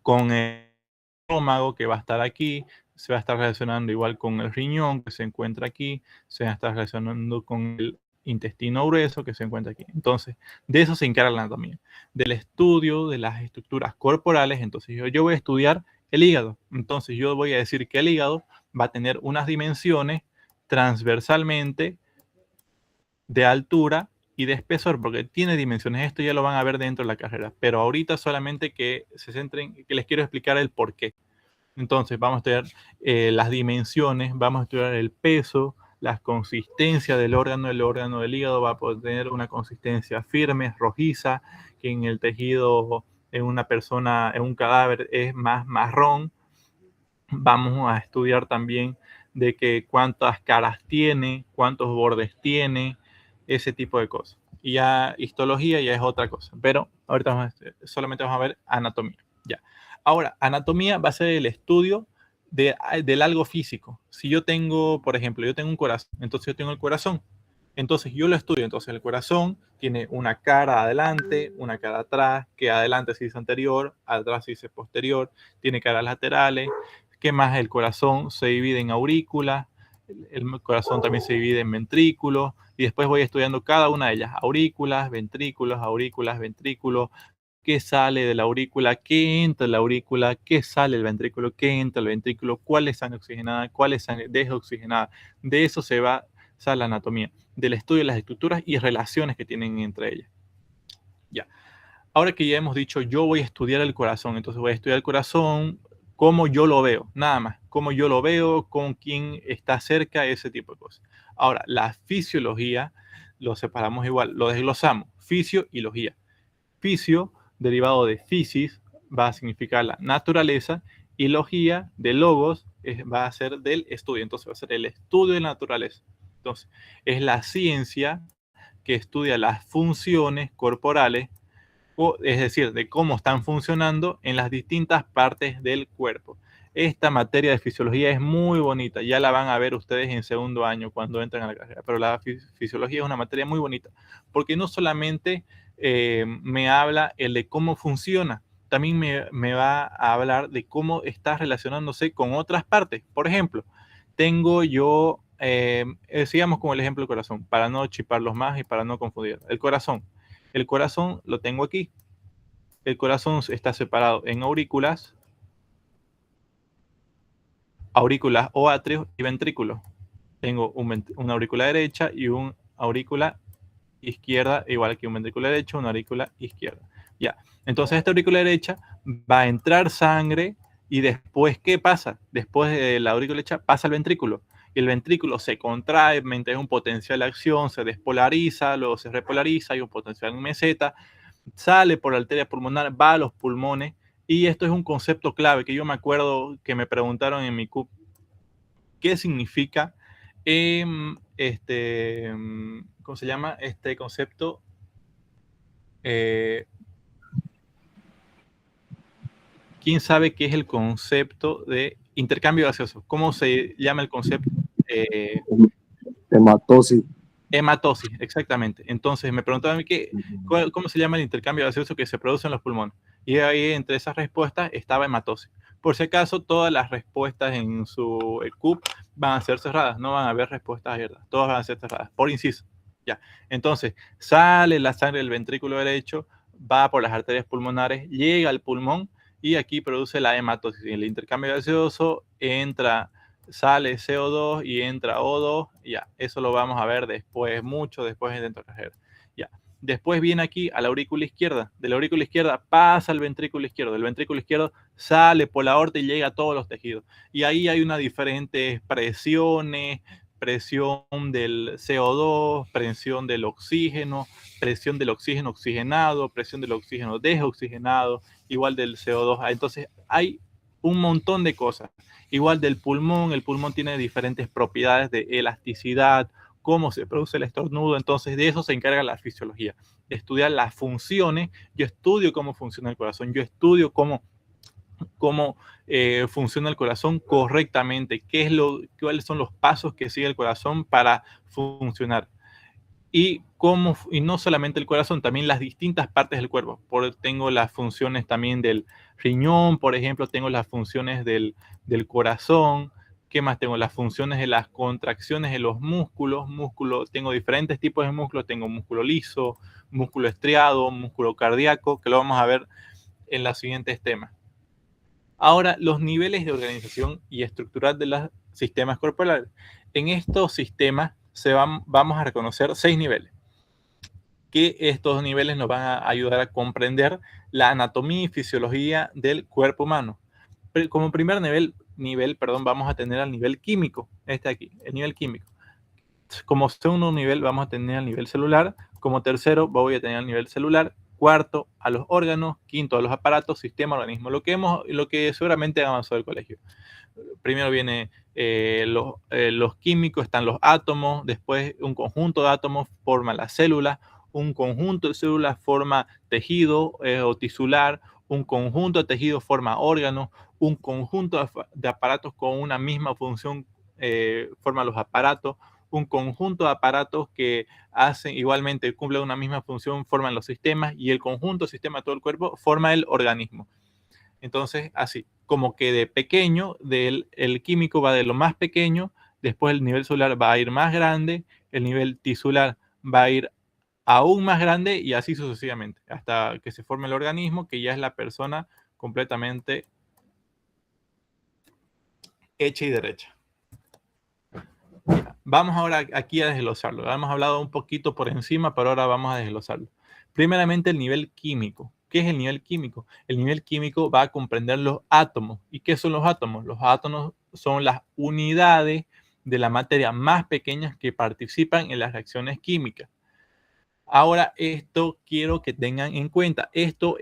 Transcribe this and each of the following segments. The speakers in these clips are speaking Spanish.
con el estómago, que va a estar aquí, se va a estar relacionando igual con el riñón, que se encuentra aquí, se va a estar relacionando con el intestino grueso, que se encuentra aquí. Entonces, de eso se encarga la anatomía, del estudio de las estructuras corporales. Entonces, yo voy a estudiar el hígado. Entonces, yo voy a decir que el hígado va a tener unas dimensiones transversalmente de altura y de espesor, porque tiene dimensiones. Esto ya lo van a ver dentro de la carrera, pero ahorita solamente que se centren, que les quiero explicar el por qué. Entonces vamos a estudiar las dimensiones, vamos a estudiar el peso, la consistencia del órgano. El órgano del hígado va a poder tener una consistencia firme, rojiza, que en el tejido, en una persona, en un cadáver, es más marrón. Vamos a estudiar también de que cuántas caras tiene, cuántos bordes tiene, ese tipo de cosas. Y ya histología ya es otra cosa, pero ahorita solamente vamos a ver anatomía. Ya. Ahora, anatomía va a ser el estudio del algo físico. Si yo tengo, por ejemplo, yo tengo un corazón, entonces yo tengo el corazón. Entonces yo lo estudio. Entonces el corazón tiene una cara adelante, una cara atrás, que adelante se dice anterior, atrás se dice posterior, tiene caras laterales. ¿Qué más? El corazón se divide en aurículas, el corazón también se divide en ventrículos, y después voy estudiando cada una de ellas: aurículas, ventrículos, aurículas, ventrículos, qué sale de la aurícula, qué entra en la aurícula, qué sale del ventrículo, qué entra el ventrículo, cuál es sangre oxigenada, cuál es sangre desoxigenada. De eso se va a la anatomía, del estudio de las estructuras y relaciones que tienen entre ellas. Ya. Ahora que ya hemos dicho, yo voy a estudiar el corazón, entonces voy a estudiar el corazón, cómo yo lo veo, nada más, cómo yo lo veo, con quién está cerca, ese tipo de cosas. Ahora, la fisiología lo separamos igual, lo desglosamos: fisio y logía. Fisio, derivado de physis, va a significar la naturaleza, y logía, de logos, va a ser del estudio. Entonces va a ser el estudio de la naturaleza. Entonces, es la ciencia que estudia las funciones corporales, es decir, de cómo están funcionando en las distintas partes del cuerpo. Esta materia de fisiología es muy bonita, ya la van a ver ustedes en segundo año cuando entran a la carrera, pero la fisiología es una materia muy bonita, porque no solamente me habla el de cómo funciona, también me va a hablar de cómo está relacionándose con otras partes. Por ejemplo, tengo yo, sigamos con el ejemplo del corazón, para no chiparlos más y para no confundir. El corazón lo tengo aquí. El corazón está separado en aurículas o atrios y ventrículos. Tengo una aurícula derecha y una aurícula izquierda, igual que un ventrículo derecho, una aurícula izquierda. Ya. Entonces, esta aurícula derecha va a entrar sangre, y después, ¿qué pasa? Después de la aurícula derecha pasa al ventrículo. Y el ventrículo se contrae, mantiene un potencial de acción, se despolariza, luego se repolariza, hay un potencial en meseta, sale por la arteria pulmonar, va a los pulmones. Y esto es un concepto clave que yo me acuerdo que me preguntaron en mi CUP: ¿qué significa ¿cómo se llama este concepto? ¿Quién sabe qué es el concepto de intercambio gaseoso? ¿Cómo se llama el concepto? Hematosis. Hematosis, exactamente. Entonces me preguntaban a mí cómo se llama el intercambio gaseoso que se produce en los pulmones. Y ahí, entre esas respuestas, estaba hematosis. Por si acaso, todas las respuestas en su CUP van a ser cerradas, no van a haber respuestas abiertas, todas van a ser cerradas, por inciso. Ya. Entonces, sale la sangre del ventrículo derecho, va por las arterias pulmonares, llega al pulmón, y aquí produce la hematosis. El intercambio gaseoso sale CO2 y entra O2, ya, eso lo vamos a ver después, mucho después dentro de la carrera. Ya. Después viene aquí a la aurícula izquierda, de la aurícula izquierda pasa al ventrículo izquierdo, del ventrículo izquierdo sale por la aorta y llega a todos los tejidos. Y ahí hay unas diferentes presiones: presión del CO2, presión del oxígeno oxigenado, presión del oxígeno desoxigenado, igual del CO2. Entonces hay un montón de cosas. Igual del pulmón, el pulmón tiene diferentes propiedades de elasticidad, cómo se produce el estornudo. Entonces de eso se encarga la fisiología, de estudiar las funciones. Yo estudio cómo funciona el corazón, yo estudio cómo funciona el corazón correctamente, cuáles son los pasos que sigue el corazón para funcionar. y no solamente el corazón, también las distintas partes del cuerpo. Tengo las funciones también del riñón, por ejemplo, tengo las funciones del corazón. ¿Qué más tengo? Las funciones de las contracciones de los músculos. Tengo diferentes tipos de músculos. Tengo músculo liso, músculo estriado, músculo cardíaco, que lo vamos a ver en los siguientes temas. Ahora, los niveles de organización y estructural de los sistemas corporales. En estos sistemas vamos a reconocer 6 niveles, que estos niveles nos van a ayudar a comprender la anatomía y fisiología del cuerpo humano. Como primer nivel, vamos a tener al nivel químico, este aquí, el nivel químico. Como segundo nivel vamos a tener al nivel celular, como tercero voy a tener al nivel celular, cuarto a los órganos, quinto a los aparatos, sistema, organismo, lo que seguramente han avanzado el colegio. Primero viene los químicos, están los átomos, después un conjunto de átomos forma la célula, un conjunto de células forma tejido o tisular, un conjunto de tejidos forma órganos, un conjunto de aparatos con una misma función forma los aparatos, un conjunto de aparatos que hacen igualmente, cumplen una misma función, forman los sistemas, y el conjunto de sistemas de todo el cuerpo forma el organismo. Entonces, así, como que de pequeño, el químico va de lo más pequeño, después el nivel celular va a ir más grande, el nivel tisular va a ir aún más grande y así sucesivamente, hasta que se forme el organismo, que ya es la persona completamente hecha y derecha. Vamos ahora aquí a desglosarlo. Hemos hablado un poquito por encima, pero ahora vamos a desglosarlo. Primeramente, el nivel químico. ¿Qué es el nivel químico? El nivel químico va a comprender los átomos. ¿Y qué son los átomos? Los átomos son las unidades de la materia más pequeñas que participan en las reacciones químicas. Ahora, esto quiero que tengan en cuenta. Esto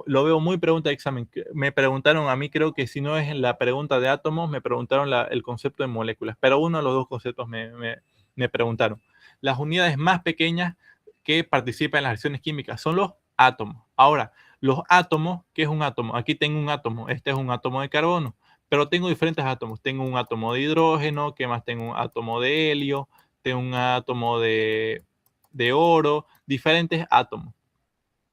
lo veo muy pregunta de examen. Me preguntaron a mí, creo que si no es en la pregunta de átomos, me preguntaron el concepto de moléculas, pero uno de los dos conceptos me preguntaron. Las unidades más pequeñas que participan en las reacciones químicas son los átomos. Ahora, los átomos, ¿qué es un átomo? Aquí tengo un átomo. Este es un átomo de carbono, pero tengo diferentes átomos. Tengo un átomo de hidrógeno, ¿qué más? Tengo un átomo de helio, tengo un átomo de oro, diferentes átomos.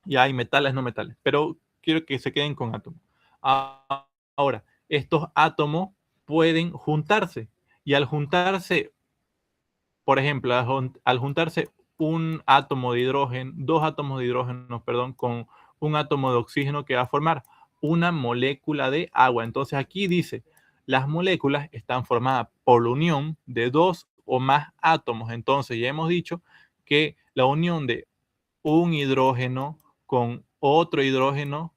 Y hay metales, no metales, pero quiero que se queden con átomos. Ahora, estos átomos pueden juntarse, y al juntarse, por ejemplo, al juntarse un átomo de hidrógeno, dos átomos de hidrógeno, perdón, con un átomo de oxígeno, que va a formar una molécula de agua. Entonces aquí dice, las moléculas están formadas por la unión de dos o más átomos. Entonces ya hemos dicho que la unión de un hidrógeno con otro hidrógeno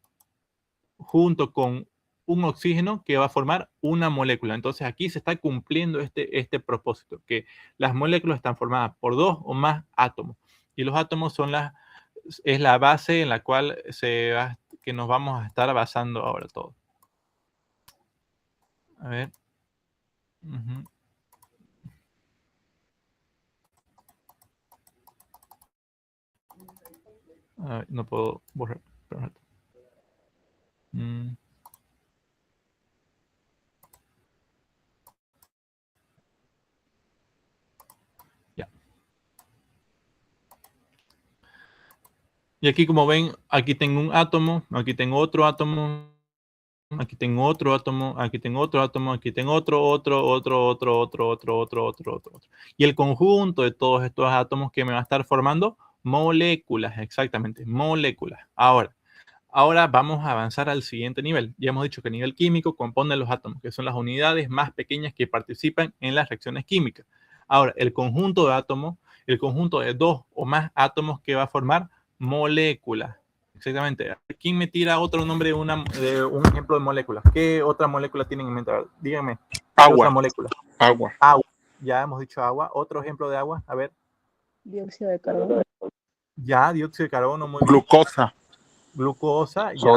junto con un oxígeno, que va a formar una molécula. Entonces aquí se está cumpliendo este propósito, que las moléculas están formadas por dos o más átomos, y los átomos es la base en la cual que nos vamos a estar basando ahora todo. A ver. No puedo borrar. Ya. Y aquí, como ven, aquí tengo un átomo, aquí tengo otro átomo, aquí tengo otro átomo, aquí tengo otro átomo, aquí tengo otro. Y el conjunto de todos estos átomos que me va a estar formando moléculas, exactamente, moléculas. Ahora vamos a avanzar al siguiente nivel. Ya hemos dicho que el nivel químico compone los átomos, que son las unidades más pequeñas que participan en las reacciones químicas. Ahora, el conjunto de átomos, el conjunto de dos o más átomos, que va a formar moléculas. Exactamente. ¿Quién me tira otro nombre de un ejemplo de molécula? ¿Qué otra molécula tienen en mente? Díganme. Agua. Otra molécula. Agua. Ya hemos dicho agua. Otro ejemplo de agua. A ver. Dióxido de carbono. Ya, dióxido de carbono. Muy Glucosa. bien. Glucosa. Ya.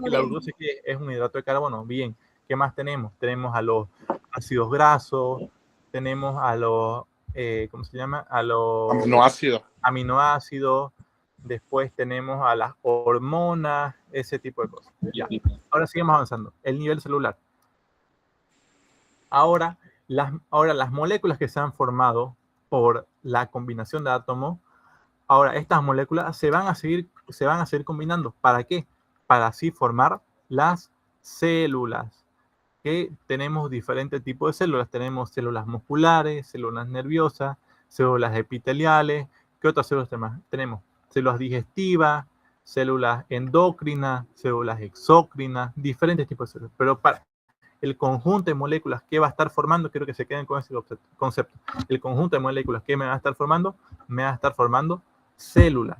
La glucosa es un hidrato de carbono. Bien. ¿Qué más tenemos? Tenemos a los ácidos grasos. Tenemos a los, ¿cómo se llama? A los aminoácidos. Después tenemos a las hormonas, ese tipo de cosas. Ya. Ahora seguimos avanzando. El nivel celular. Ahora las moléculas que se han formado por la combinación de átomos, ahora estas moléculas se van a seguir combinando. ¿Para qué? Para así formar las células. Que tenemos diferentes tipos de células. Tenemos células musculares, células nerviosas, células epiteliales. ¿Qué otras células tenemos? Células digestivas, células endocrinas, células exócrinas, diferentes tipos de células. Pero para el conjunto de moléculas que va a estar formando, quiero que se queden con ese concepto. El conjunto de moléculas que me va a estar formando, células.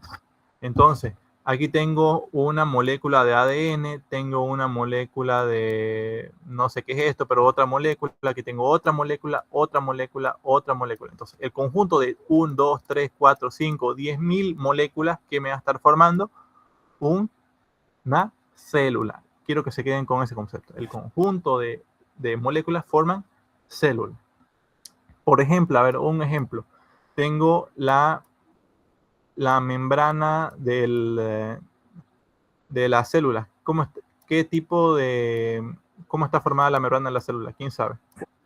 Entonces, aquí tengo una molécula de ADN, tengo una molécula de, no sé qué es esto, pero otra molécula, aquí tengo otra molécula, otra molécula, otra molécula. Entonces, el conjunto de 1, 2, 3, 4, 5, 10.000 moléculas que me va a estar formando una célula. Quiero que se queden con ese concepto. El conjunto de moléculas forman células. Por ejemplo, a ver, un ejemplo. Tengo la membrana de las células. ¿Qué tipo de... ¿Cómo está formada la membrana de la célula? ¿Quién sabe?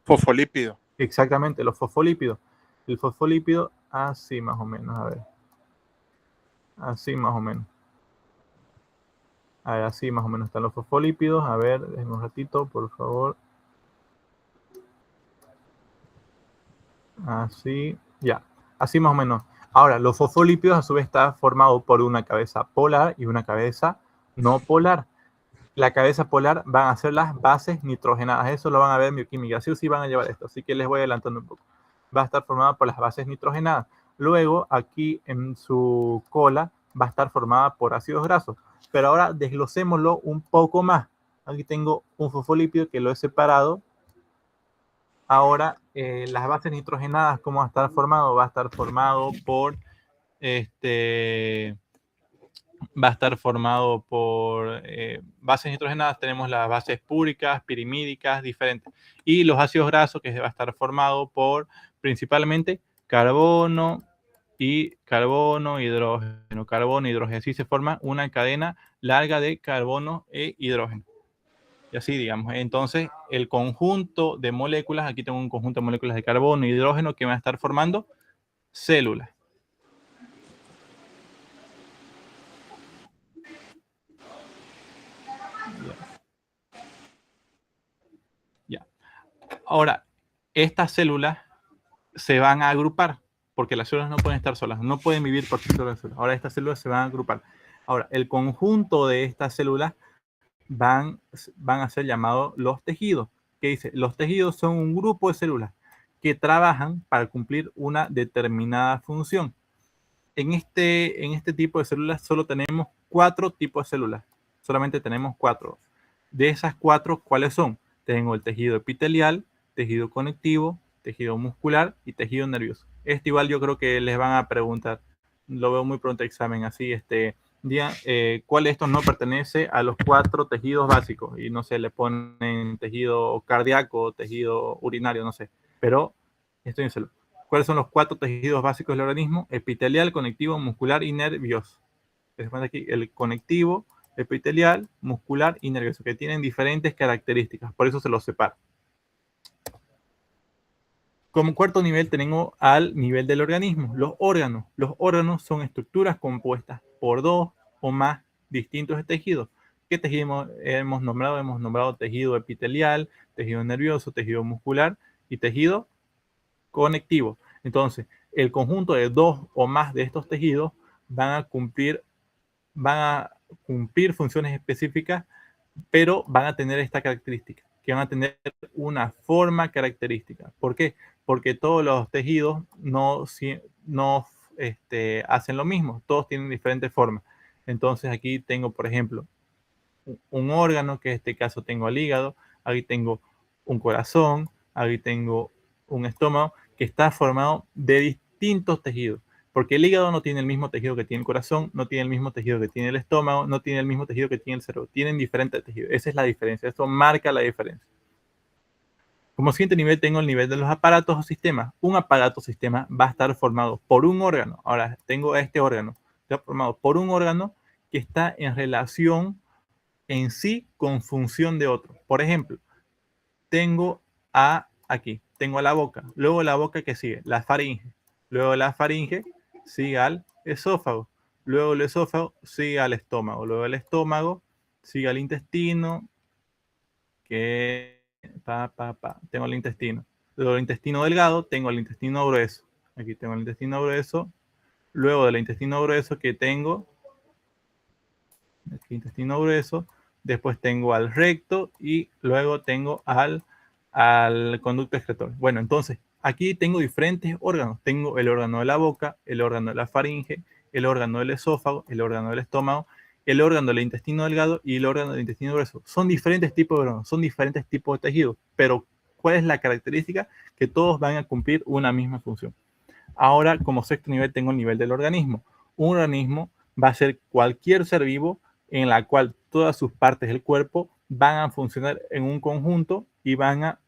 Fosfolípido. Exactamente, los fosfolípidos. El fosfolípido, así más o menos, a ver. Así más o menos. A ver, así más o menos están los fosfolípidos. A ver, déjenme un ratito, por favor. Así, ya. Así más o menos. Ahora, los fosfolípidos a su vez están formados por una cabeza polar y una cabeza no polar. La cabeza polar van a ser las bases nitrogenadas. Eso lo van a ver en bioquímica. Sí o sí van a llevar esto. Así que les voy adelantando un poco. Va a estar formada por las bases nitrogenadas. Luego, aquí en su cola va a estar formada por ácidos grasos. Pero ahora desglosémoslo un poco más. Aquí tengo un fosfolípido que lo he separado. Ahora, las bases nitrogenadas, ¿cómo va a estar formado? Va a estar formado por bases nitrogenadas. Tenemos las bases púricas, pirimídicas, diferentes. Y los ácidos grasos, que va a estar formado por principalmente carbono, hidrógeno, carbono, hidrógeno. Así se forma una cadena larga de carbono e hidrógeno. Y así, digamos. Entonces, el conjunto de moléculas, aquí tengo un conjunto de moléculas de carbono y hidrógeno que van a estar formando células. Ya. Ahora, estas células se van a agrupar, porque las células no pueden estar solas, no pueden vivir por sí solas. Ahora, estas células se van a agrupar. Ahora, el conjunto de estas células van a ser llamados los tejidos. ¿Qué dice? Los tejidos son un grupo de células que trabajan para cumplir una determinada función. En este tipo de células solo tenemos 4 tipos de células. Solamente tenemos 4. De esas 4, ¿cuáles son? Tengo el tejido epitelial, tejido conectivo, tejido muscular y tejido nervioso. Igual yo creo que les van a preguntar. Lo veo muy pronto examen. Así, ¿cuál de estos no pertenece a los 4 tejidos básicos? Y no sé, le ponen tejido cardíaco, tejido urinario, no sé. Pero estoy en célula. ¿Cuáles son los 4 tejidos básicos del organismo? Epitelial, conectivo, muscular y nervioso. Se cuenta aquí el conectivo, epitelial, muscular y nervioso, que tienen diferentes características. Por eso se los separo. Como cuarto nivel tenemos al nivel del organismo, los órganos. Los órganos son estructuras compuestas por 2 o más distintos tejidos. ¿Qué tejido hemos nombrado? Hemos nombrado tejido epitelial, tejido nervioso, tejido muscular y tejido conectivo. Entonces, el conjunto de 2 o más de estos tejidos van a cumplir funciones específicas, pero van a tener esta característica, que van a tener una forma característica. ¿Por qué? Porque todos los tejidos no hacen lo mismo, todos tienen diferentes formas. Entonces aquí tengo, por ejemplo, un órgano, que en este caso tengo el hígado, aquí tengo un corazón, aquí tengo un estómago, que está formado de distintos tejidos. Porque el hígado no tiene el mismo tejido que tiene el corazón, no tiene el mismo tejido que tiene el estómago, no tiene el mismo tejido que tiene el cerebro. Tienen diferentes tejidos. Esa es la diferencia. Esto marca la diferencia. Como siguiente nivel tengo el nivel de los aparatos o sistemas. Un aparato o sistema va a estar formado por un órgano. Ahora tengo este órgano. Está formado por un órgano que está en relación en sí con función de otro. Por ejemplo, tengo aquí, tengo la boca. Luego la boca que sigue, la faringe. luego la faringe sigue al esófago, luego el esófago sigue al estómago, luego el estómago sigue al intestino, que tengo el intestino. Luego el intestino delgado, tengo el intestino grueso. Aquí tengo el intestino grueso. Luego del intestino grueso que tengo, aquí intestino grueso, después tengo al recto y luego tengo al conducto excretor. Bueno, entonces, aquí tengo diferentes órganos. Tengo el órgano de la boca, el órgano de la faringe, el órgano del esófago, el órgano del estómago, el órgano del intestino delgado y el órgano del intestino grueso. Son diferentes tipos de órganos, son diferentes tipos de tejidos, pero ¿cuál es la característica? Que todos van a cumplir una misma función. Ahora, como sexto nivel, tengo el nivel del organismo. Un organismo va a ser cualquier ser vivo en la cual todas sus partes del cuerpo van a funcionar en un conjunto y van a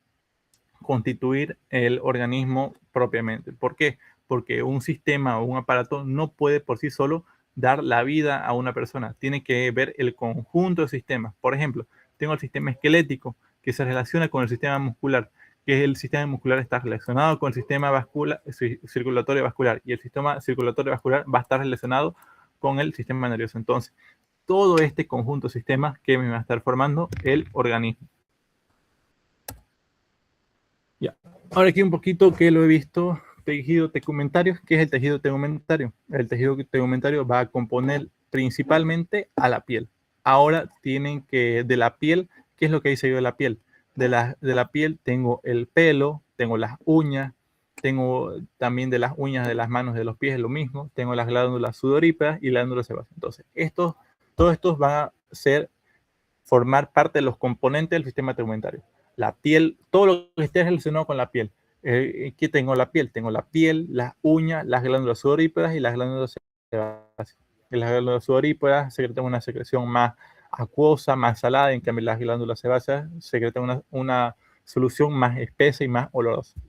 constituir el organismo propiamente. ¿Por qué? Porque un sistema o un aparato no puede por sí solo dar la vida a una persona. Tiene que ver el conjunto de sistemas. Por ejemplo, tengo el sistema esquelético que se relaciona con el sistema muscular, que el sistema muscular está relacionado con el sistema vascular, circulatorio vascular, y el sistema circulatorio vascular va a estar relacionado con el sistema nervioso. Entonces, todo este conjunto de sistemas que me va a estar formando el organismo. Ya. Ahora aquí un poquito que lo he visto, tejido tegumentario. ¿Qué es el tejido tegumentario? El tejido tegumentario va a componer principalmente a la piel. Ahora tienen que, de la piel, ¿qué es lo que dice yo de la piel? De la piel tengo el pelo, tengo las uñas, tengo también de las uñas de las manos, de los pies, lo mismo, tengo las glándulas sudoríparas y glándulas sebáceas. Entonces, todos estos van a formar parte de los componentes del sistema tegumentario. La piel, todo lo que esté relacionado con la piel. ¿Qué tengo la piel? Tengo la piel, las uñas, las glándulas sudoríparas y las glándulas sebáceas. Las glándulas sudoríparas secretan una secreción más acuosa, más salada, en cambio las glándulas sebáceas secretan una solución más espesa y más olorosa.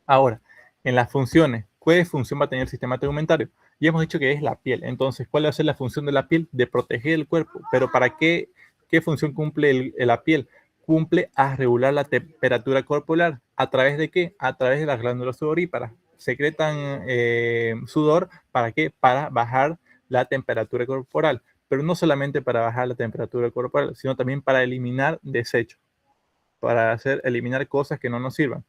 Ahora, en las funciones, ¿qué función va a tener el sistema tegumentario? Ya hemos dicho que es la piel. Entonces, ¿cuál va a ser la función de la piel? De proteger el cuerpo. ¿Pero para qué función cumple la piel? Cumple a regular la temperatura corporal. ¿A través de qué? A través de las glándulas sudoríparas. Secretan sudor, ¿para qué? Para bajar la temperatura corporal. Pero no solamente para bajar la temperatura corporal, sino también para eliminar desechos, para eliminar cosas que no nos sirvan.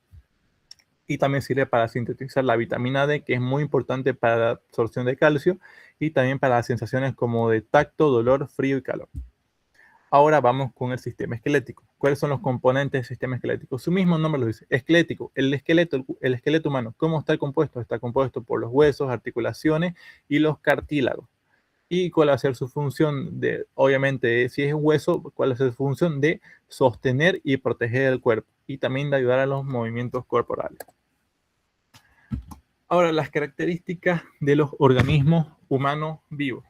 Y también sirve para sintetizar la vitamina D, que es muy importante para la absorción de calcio y también para las sensaciones como de tacto, dolor, frío y calor. Ahora vamos con el sistema esquelético. ¿Cuáles son los componentes del sistema esquelético? Su mismo nombre lo dice, esquelético. El esqueleto humano, ¿cómo está compuesto? Está compuesto por los huesos, articulaciones y los cartílagos. ¿Y cuál va a ser su función? Obviamente, si es hueso, ¿cuál va a ser su función? De sostener y proteger el cuerpo y también de ayudar a los movimientos corporales. Ahora, las características de los organismos humanos vivos.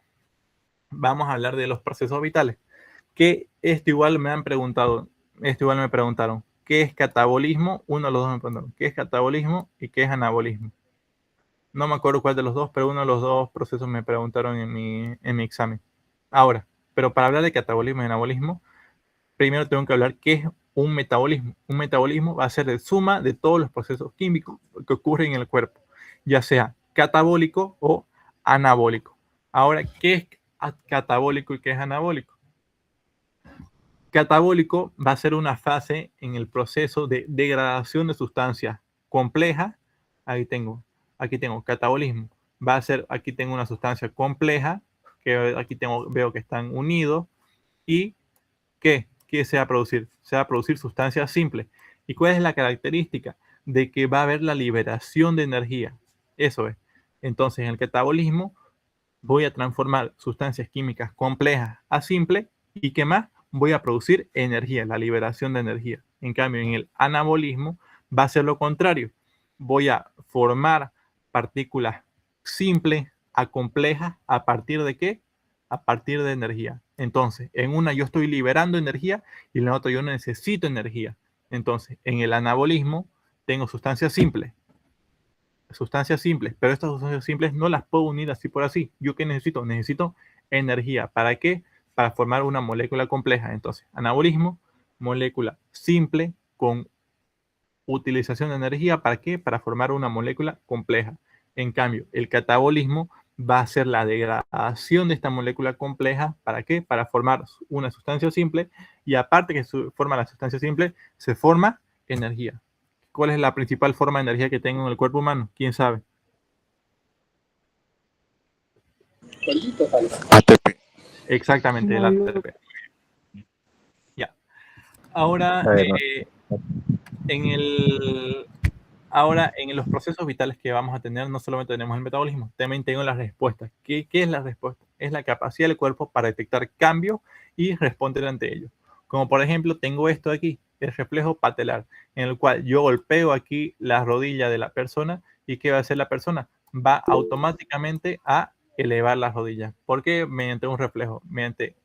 Vamos a hablar de los procesos vitales. Que esto igual me preguntaron, ¿qué es catabolismo? Uno de los dos me preguntaron, ¿qué es catabolismo y qué es anabolismo? No me acuerdo cuál de los dos, pero uno de los dos procesos me preguntaron en mi examen. Ahora, pero para hablar de catabolismo y anabolismo, primero tengo que hablar qué es un metabolismo. Un metabolismo va a ser la suma de todos los procesos químicos que ocurren en el cuerpo, ya sea catabólico o anabólico. Ahora, ¿qué es catabólico y qué es anabólico? Catabólico va a ser una fase en el proceso de degradación de sustancias complejas. Aquí tengo catabolismo. Va a ser, aquí tengo una sustancia compleja, que aquí veo que están unidos. ¿Y qué se va a producir? Se va a producir sustancias simples. ¿Y cuál es la característica? De que va a haber la liberación de energía. Eso es. Entonces, en el catabolismo voy a transformar sustancias químicas complejas a simples. ¿Y qué más? Voy a producir energía, la liberación de energía. En cambio, en el anabolismo va a ser lo contrario. Voy a formar partículas simples a complejas a partir de qué? A partir de energía. Entonces, en una yo estoy liberando energía y en la otra yo necesito energía. Entonces, en el anabolismo tengo sustancias simples, pero estas sustancias simples no las puedo unir así por así. ¿Yo qué necesito? Necesito energía. ¿Para qué? Para formar una molécula compleja. Entonces, anabolismo, molécula simple con utilización de energía. ¿Para qué? Para formar una molécula compleja. En cambio, el catabolismo va a ser la degradación de esta molécula compleja. ¿Para qué? Para formar una sustancia simple, y aparte que se forma la sustancia simple, se forma energía. ¿Cuál es la principal forma de energía que tengo en el cuerpo humano? ¿Quién sabe? ATP. Exactamente, el Muy bien. ATP. Ya. Ahora, A ver, en los procesos vitales que vamos a tener, no solamente tenemos el metabolismo, también tengo las respuestas. ¿Qué es la respuesta? Es la capacidad del cuerpo para detectar cambios y responder ante ellos. Como por ejemplo, tengo esto de aquí, el reflejo patelar, en el cual yo golpeo aquí la rodilla de la persona, y ¿qué va a hacer la persona? Va automáticamente a elevar la rodilla. ¿Por qué? Mediante un reflejo, mediante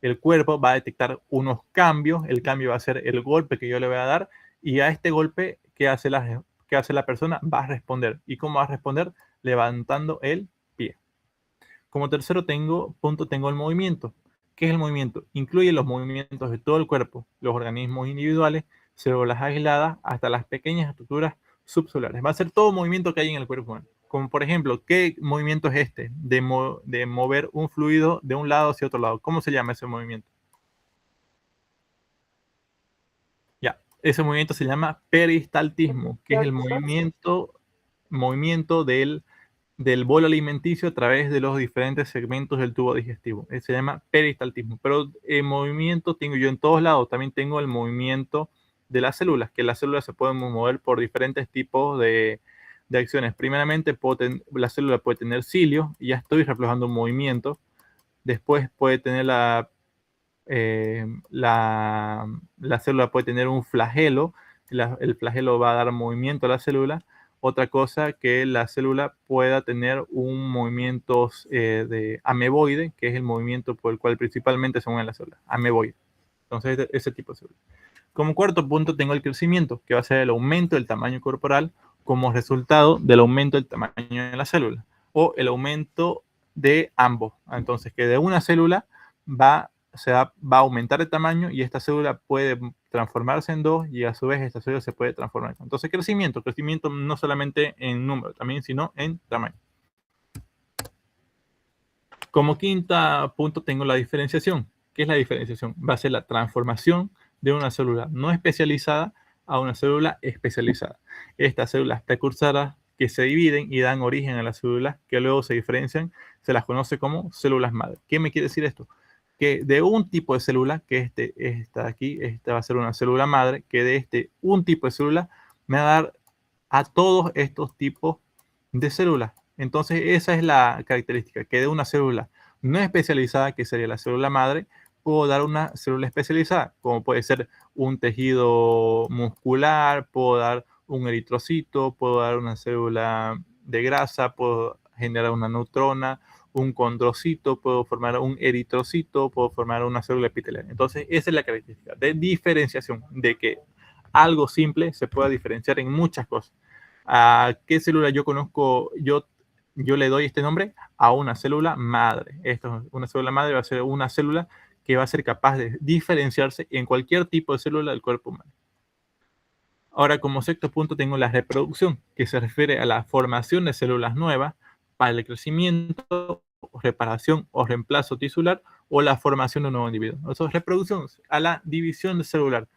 el cuerpo va a detectar unos cambios. El cambio va a ser el golpe que yo le voy a dar, y a este golpe, ¿qué hace la persona? Va a responder. ¿Y cómo va a responder? Levantando el pie. Como tercero punto tengo el movimiento. ¿Qué es el movimiento? Incluye los movimientos de todo el cuerpo, los organismos individuales, células aisladas, hasta las pequeñas estructuras subcelulares. Va a ser todo movimiento que hay en el cuerpo humano. Como por ejemplo, ¿qué movimiento es este? De mover un fluido de un lado hacia otro lado. ¿Cómo se llama ese movimiento? Ya, ese movimiento se llama peristaltismo, que es el movimiento del bolo alimenticio a través de los diferentes segmentos del tubo digestivo. Se llama peristaltismo. Pero el movimiento tengo yo en todos lados. También tengo el movimiento de las células, que las células se pueden mover por diferentes tipos de acciones. Primeramente, la célula puede tener cilios, y ya estoy reflejando un movimiento. Después puede tener la célula puede tener un flagelo. El flagelo va a dar movimiento a la célula. Otra cosa, que la célula pueda tener un movimiento de ameboide, que es el movimiento por el cual principalmente se mueve la célula, ameboide. Entonces, ese tipo de célula. Como cuarto punto tengo el crecimiento, que va a ser el aumento del tamaño corporal como resultado del aumento del tamaño de la célula, o el aumento de ambos. Entonces, que de una célula va a aumentar el tamaño, y esta célula puede transformarse en dos, y a su vez esta célula se puede transformar. Entonces, crecimiento no solamente en número también, sino en tamaño. Como quinta punto tengo la diferenciación. ¿Qué es la diferenciación? Va a ser la transformación de una célula no especializada a una célula especializada. Estas células precursoras que se dividen y dan origen a las células que luego se diferencian, se las conoce como células madre. ¿Qué me quiere decir esto? Que de un tipo de célula, que esta va a ser una célula madre, que de un tipo de célula me va a dar a todos estos tipos de células. Entonces, esa es la característica, que de una célula no especializada, que sería la célula madre, puedo dar una célula especializada, como puede ser un tejido muscular, puedo dar un eritrocito, puedo dar una célula de grasa, puedo generar una neutrona, un condrocito, puedo formar un eritrocito, puedo formar una célula epitelial. Entonces, esa es la característica de diferenciación, de que algo simple se pueda diferenciar en muchas cosas. ¿A qué célula yo conozco? Yo le doy este nombre a una célula madre. Una célula madre va a ser una célula que va a ser capaz de diferenciarse en cualquier tipo de célula del cuerpo humano. Ahora, como sexto punto, tengo la reproducción, que se refiere a la formación de células nuevas para el crecimiento, reparación o reemplazo tisular, o la formación de un nuevo individuo. Eso es reproducción, a la división celular.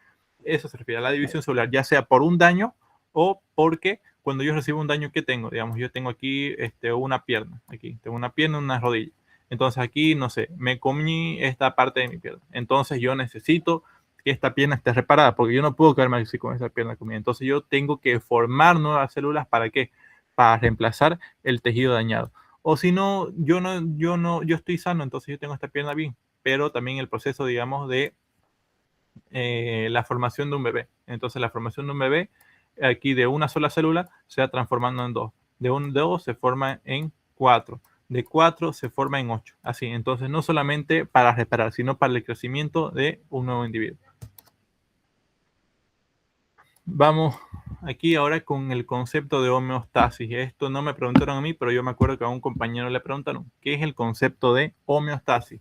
Eso se refiere a la división celular, ya sea por un daño o porque cuando yo recibo un daño, ¿qué tengo? Digamos, yo tengo aquí una pierna, una rodilla. Entonces aquí, no sé, me comí esta parte de mi pierna. Entonces yo necesito que esta pierna esté reparada, porque yo no puedo quedarme así con esa pierna comida. Entonces yo tengo que formar nuevas células. ¿Para qué? Para reemplazar el tejido dañado. O si no, yo estoy sano, entonces yo tengo esta pierna bien, pero también el proceso, digamos, de la formación de un bebé. Entonces la formación de un bebé, aquí de una sola célula, se va transformando en dos. De dos se forma en 4. De 4 se forma en 8. Así, entonces no solamente para reparar, sino para el crecimiento de un nuevo individuo. Vamos aquí ahora con el concepto de homeostasis. Esto no me preguntaron a mí, pero yo me acuerdo que a un compañero le preguntaron, ¿qué es el concepto de homeostasis?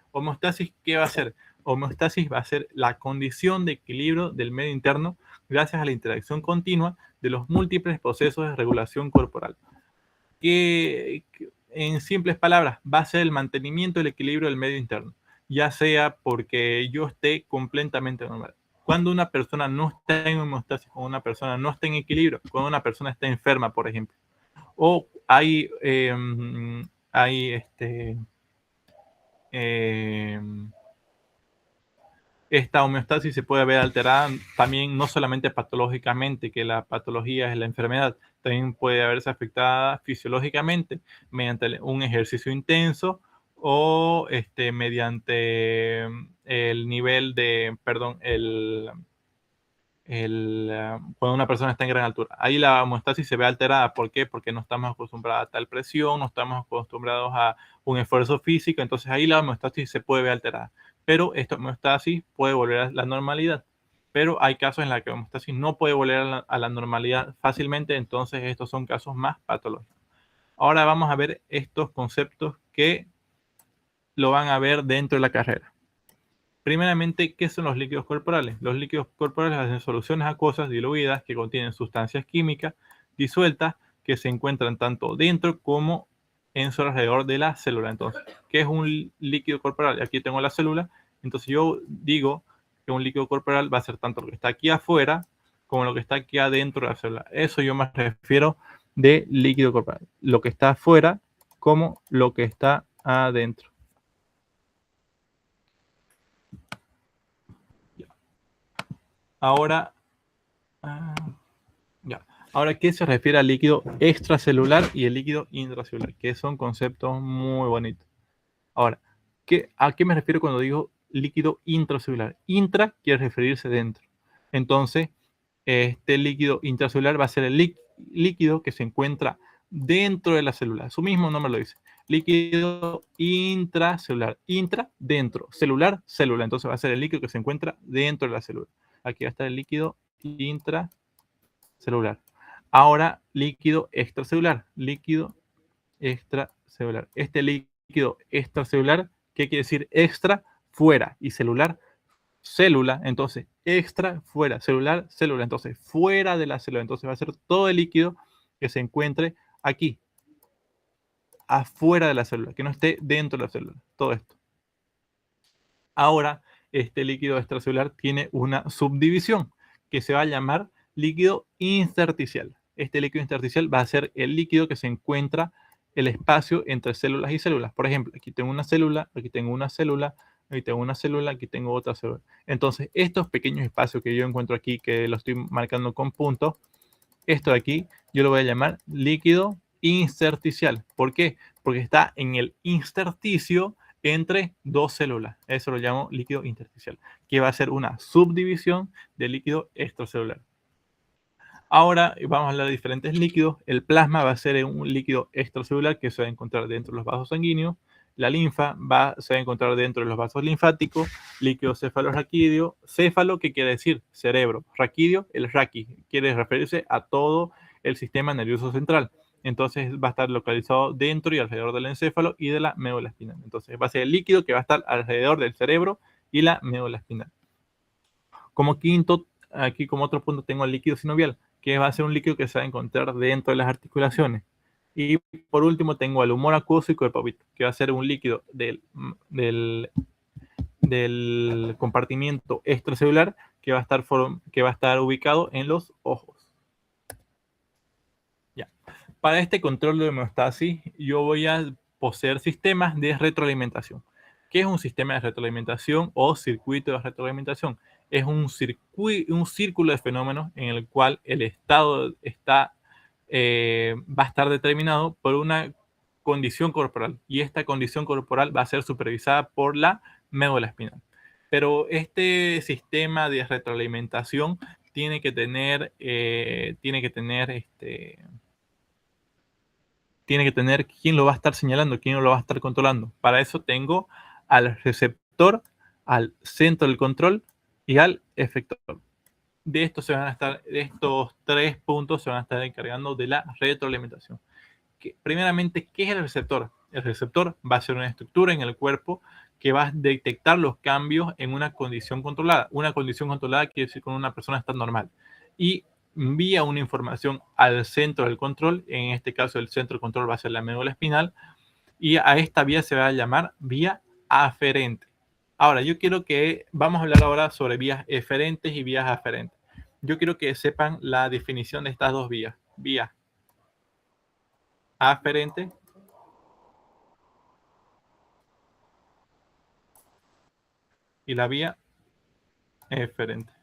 Homeostasis, ¿qué va a ser? Homeostasis va a ser la condición de equilibrio del medio interno gracias a la interacción continua de los múltiples procesos de regulación corporal. Que en simples palabras va a ser el mantenimiento del equilibrio del medio interno, ya sea porque yo esté completamente normal. Cuando una persona no está en homeostasis, cuando una persona no está en equilibrio, cuando una persona está enferma, por ejemplo, o hay esta homeostasis se puede ver alterada también no solamente patológicamente, que la patología es la enfermedad, también puede verse afectada fisiológicamente mediante un ejercicio intenso o mediante el nivel de, perdón, cuando una persona está en gran altura. Ahí la homeostasis se ve alterada. ¿Por qué? Porque no estamos acostumbrados a tal presión, no estamos acostumbrados a un esfuerzo físico, entonces ahí la homeostasis se puede ver alterada. Pero esta homeostasis puede volver a la normalidad. Pero hay casos en los que la homeostasis no puede volver a la normalidad fácilmente, entonces estos son casos más patológicos. Ahora vamos a ver estos conceptos que lo van a ver dentro de la carrera. Primeramente, ¿qué son los líquidos corporales? Los líquidos corporales hacen soluciones acuosas diluidas que contienen sustancias químicas disueltas que se encuentran tanto dentro como en su alrededor de la célula. Entonces, ¿qué es un líquido corporal? Aquí tengo la célula. Entonces yo digo que un líquido corporal va a ser tanto lo que está aquí afuera como lo que está aquí adentro de la célula. Eso yo me refiero de líquido corporal. Lo que está afuera como lo que está adentro. Ahora, Ahora, ¿qué se refiere al líquido extracelular y el líquido intracelular? Que son conceptos muy bonitos. Ahora, ¿a qué me refiero cuando digo líquido intracelular? Intra quiere referirse dentro. Entonces, este líquido intracelular va a ser el líquido que se encuentra dentro de la célula. Su mismo nombre lo dice. Líquido intracelular. Intra, dentro. Celular, célula. Entonces va a ser el líquido que se encuentra dentro de la célula. Aquí va a estar el líquido intracelular. Ahora, líquido extracelular. Líquido extracelular. Este líquido extracelular, ¿qué quiere decir? Extra, fuera, y celular, célula. Entonces, extra, fuera, celular, célula. Entonces, fuera de la célula. Entonces, va a ser todo el líquido que se encuentre aquí, afuera de la célula, que no esté dentro de la célula. Todo esto. Ahora, este líquido extracelular tiene una subdivisión que se va a llamar líquido intersticial. Este líquido intersticial va a ser el líquido que se encuentra el espacio entre células y células. Por ejemplo, aquí tengo una célula, aquí tengo una célula, aquí tengo una célula, aquí tengo otra célula. Entonces, estos pequeños espacios que yo encuentro aquí, que lo estoy marcando con puntos, esto de aquí, yo lo voy a llamar líquido intersticial. ¿Por qué? Porque está en el intersticio entre dos células. Eso lo llamo líquido intersticial, que va a ser una subdivisión del líquido extracelular. Ahora vamos a hablar de diferentes líquidos. El plasma va a ser un líquido extracelular que se va a encontrar dentro de los vasos sanguíneos. La linfa se va a encontrar dentro de los vasos linfáticos. Líquido cefalorraquídeo. Céfalo, ¿qué quiere decir? Cerebro. Raquídeo, el raqui, quiere referirse a todo el sistema nervioso central. Entonces va a estar localizado dentro y alrededor del encéfalo y de la médula espinal. Entonces va a ser el líquido que va a estar alrededor del cerebro y la médula espinal. Como quinto, aquí como otro punto tengo el líquido sinovial, que va a ser un líquido que se va a encontrar dentro de las articulaciones. Y por último tengo el humor acuoso y cuerpovito, que va a ser un líquido del compartimiento extracelular que va a estar ubicado en los ojos. Ya. Para este control de homeostasis, yo voy a poseer sistemas de retroalimentación. ¿Qué es un sistema de retroalimentación o circuito de retroalimentación? Es un círculo de fenómenos en el cual el estado va a estar determinado por una condición corporal, y esta condición corporal va a ser supervisada por la médula espinal. Pero este sistema de retroalimentación tiene que tener quién lo va a estar señalando, quién lo va a estar controlando. Para eso tengo al receptor, al centro del control y al efector. De estos tres puntos se van a estar encargando de la retroalimentación. Primeramente, ¿qué es el receptor? El receptor va a ser una estructura en el cuerpo que va a detectar los cambios en una condición controlada. Una condición controlada quiere decir que una persona está normal. y envía una información al centro del control. En este caso, el centro del control va a ser la médula espinal, y a esta vía se va a llamar vía aferente. Ahora, yo quiero que vamos a hablar ahora sobre vías eferentes y vías aferentes. Yo quiero que sepan la definición de estas dos vías. Vía aferente y la vía eferente.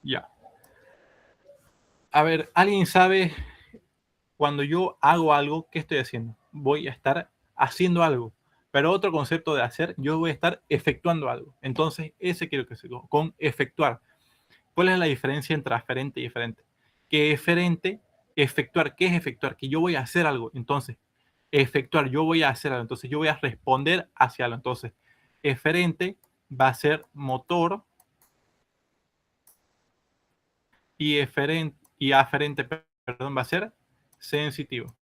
Ya. A ver, ¿alguien sabe cuando yo hago algo, qué estoy haciendo? Voy a estar haciendo algo. Pero otro concepto de hacer, yo voy a estar efectuando algo. Entonces, ese quiero que se con efectuar. ¿Cuál es la diferencia entre aferente y eferente? Que eferente, efectuar, ¿qué es efectuar? Que yo voy a hacer algo. Entonces, efectuar, yo voy a hacer algo. Entonces, yo voy a responder hacia algo. Entonces, eferente va a ser motor y aferente, perdón, va a ser sensitivo.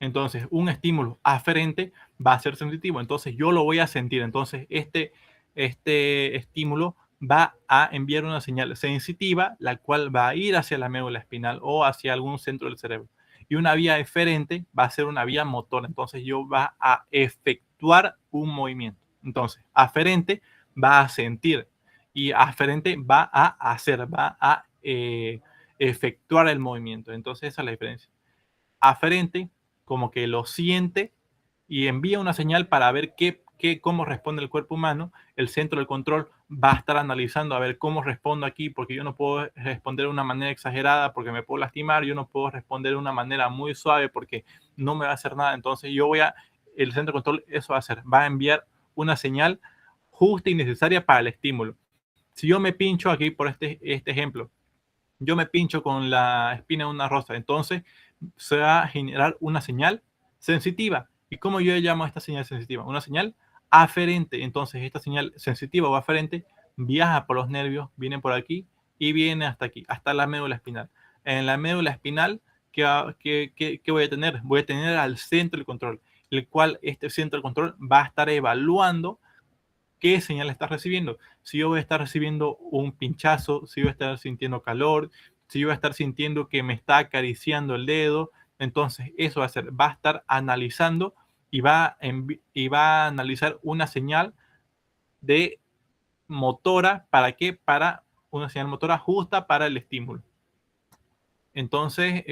Entonces, un estímulo aferente va a ser sensitivo. Entonces, yo lo voy a sentir. Entonces, este estímulo va a enviar una señal sensitiva, la cual va a ir hacia la médula espinal o hacia algún centro del cerebro. Y una vía eferente va a ser una vía motora. Entonces, yo va a efectuar un movimiento. Entonces, aferente va a sentir y aferente va a hacer, va a efectuar el movimiento. Entonces, esa es la diferencia. Aferente como que lo siente y envía una señal para ver cómo responde el cuerpo humano. El centro del control va a estar analizando a ver cómo respondo aquí, porque yo no puedo responder de una manera exagerada porque me puedo lastimar, yo no puedo responder de una manera muy suave porque no me va a hacer nada. Entonces el centro de control eso va a hacer, va a enviar una señal justa y necesaria para el estímulo. Si yo me pincho aquí por este ejemplo, yo me pincho con la espina de una rosa, entonces se va a generar una señal sensitiva. ¿Y cómo yo llamo a esta señal sensitiva? Una señal aferente. Entonces esta señal sensitiva o aferente viaja por los nervios, viene por aquí y viene hasta aquí, hasta la médula espinal. En la médula espinal, ¿qué voy a tener? Voy a tener al centro de control, el cual este centro de control va a estar evaluando qué señal estás recibiendo. Si yo voy a estar recibiendo un pinchazo, si voy a estar sintiendo calor, si yo voy a estar sintiendo que me está acariciando el dedo, entonces eso va a estar analizando y va a analizar una señal de motora. ¿Para qué? Para una señal motora justa para el estímulo. Entonces,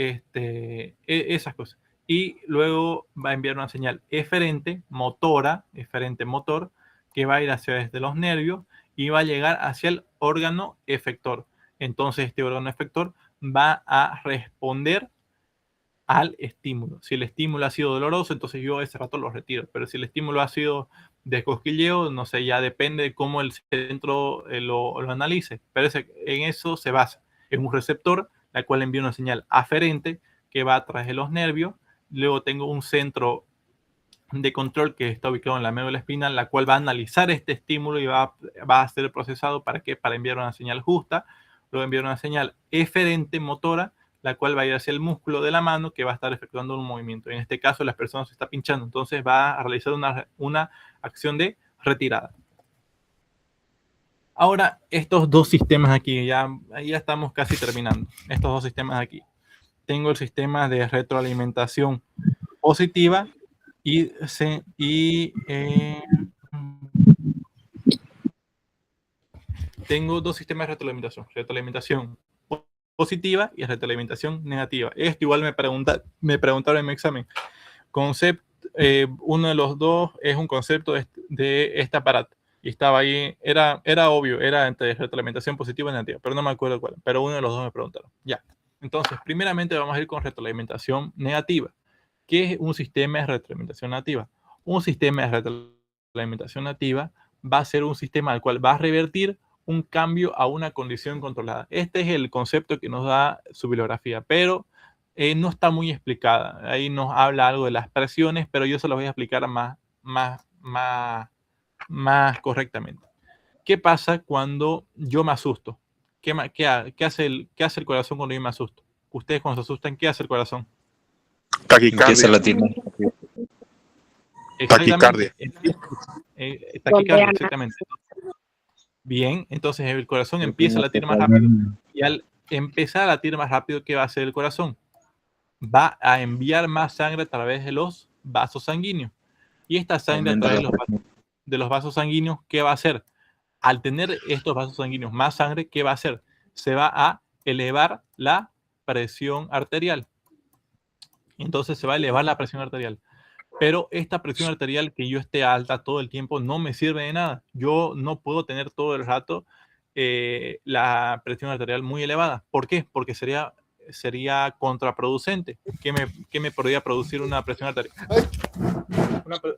esas cosas. Y luego va a enviar una señal eferente, motora, eferente motor, que va a ir hacia desde los nervios y va a llegar hacia el órgano efector. Entonces, este órgano efector va a responder al estímulo. Si el estímulo ha sido doloroso, entonces yo ese rato lo retiro. Pero si el estímulo ha sido de cosquilleo, no sé, ya depende de cómo el centro lo analice. Pero en eso se basa. En un receptor, la cual envía una señal aferente que va a través de los nervios. Luego tengo un centro de control que está ubicado en la médula espinal, la cual va a analizar este estímulo y va a ser procesado para enviar una señal justa. Luego enviar una señal eferente motora, la cual va a ir hacia el músculo de la mano que va a estar efectuando un movimiento. En este caso, las personas se está pinchando, entonces va a realizar una acción de retirada. Ahora, estos dos sistemas aquí, ya estamos casi terminando. Estos dos sistemas aquí. Tengo el sistema de retroalimentación positiva tengo dos sistemas de retroalimentación positiva y retroalimentación negativa. Esto igual me preguntaron en mi examen. Uno de los dos es un concepto de este aparato. Y estaba ahí, era obvio, era entre retroalimentación positiva y negativa, pero no me acuerdo cuál. Pero uno de los dos me preguntaron. Ya. Entonces, primeramente vamos a ir con retroalimentación negativa. ¿Qué es un sistema de retroalimentación negativa? Un sistema de retroalimentación negativa va a ser un sistema al cual va a revertir un cambio a una condición controlada. Este es el concepto que nos da su bibliografía, pero no está muy explicada. Ahí nos habla algo de las presiones, pero yo se lo voy a explicar más correctamente. ¿Qué pasa cuando yo me asusto? ¿Qué hace el corazón cuando yo me asusto? Ustedes cuando se asustan, ¿qué hace el corazón? Empieza a latir. Exactamente. Taquicardia. Taquicardia, exactamente. Bien, entonces el corazón empieza a latir más rápido. Y al empezar a latir más rápido, ¿qué va a hacer el corazón? Va a enviar más sangre a través de los vasos sanguíneos. Y esta sangre a través de los vasos sanguíneos, ¿qué va a hacer? Al tener estos vasos sanguíneos más sangre, ¿qué va a hacer? Se va a elevar la presión arterial. Entonces se va a elevar la presión arterial. Pero esta presión arterial, que yo esté alta todo el tiempo, no me sirve de nada. Yo no puedo tener todo el rato la presión arterial muy elevada. ¿Por qué? Porque sería contraproducente. ¿Qué me podría producir una presión arterial?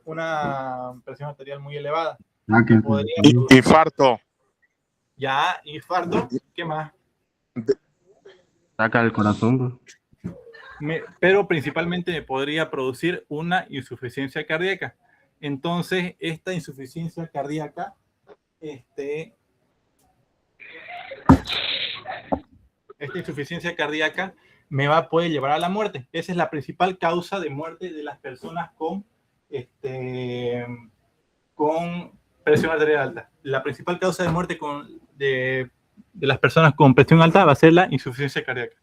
Una presión arterial muy elevada. Infarto. Ya, infarto. ¿Qué más? Saca el corazón. Pero principalmente me podría producir una insuficiencia cardíaca. Entonces, esta insuficiencia cardíaca, me puede llevar a la muerte. Esa es la principal causa de muerte de las personas con presión arterial alta. La principal causa de muerte de las personas con presión alta va a ser la insuficiencia cardíaca.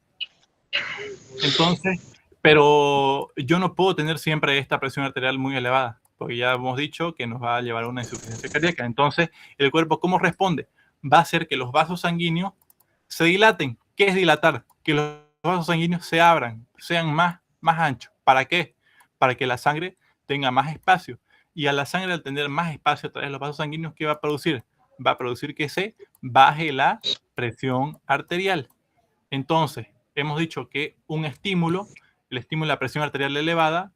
Entonces, pero yo no puedo tener siempre esta presión arterial muy elevada, porque ya hemos dicho que nos va a llevar a una insuficiencia cardíaca. Entonces, el cuerpo, ¿cómo responde? Va a hacer que los vasos sanguíneos se dilaten. ¿Qué es dilatar? Que los vasos sanguíneos se abran, sean más anchos. ¿Para qué? Para que la sangre tenga más espacio. Y a la sangre, al tener más espacio a través de los vasos sanguíneos, ¿qué va a producir? Va a producir que se baje la presión arterial. Entonces, hemos dicho que un estímulo, el estímulo de la presión arterial elevada,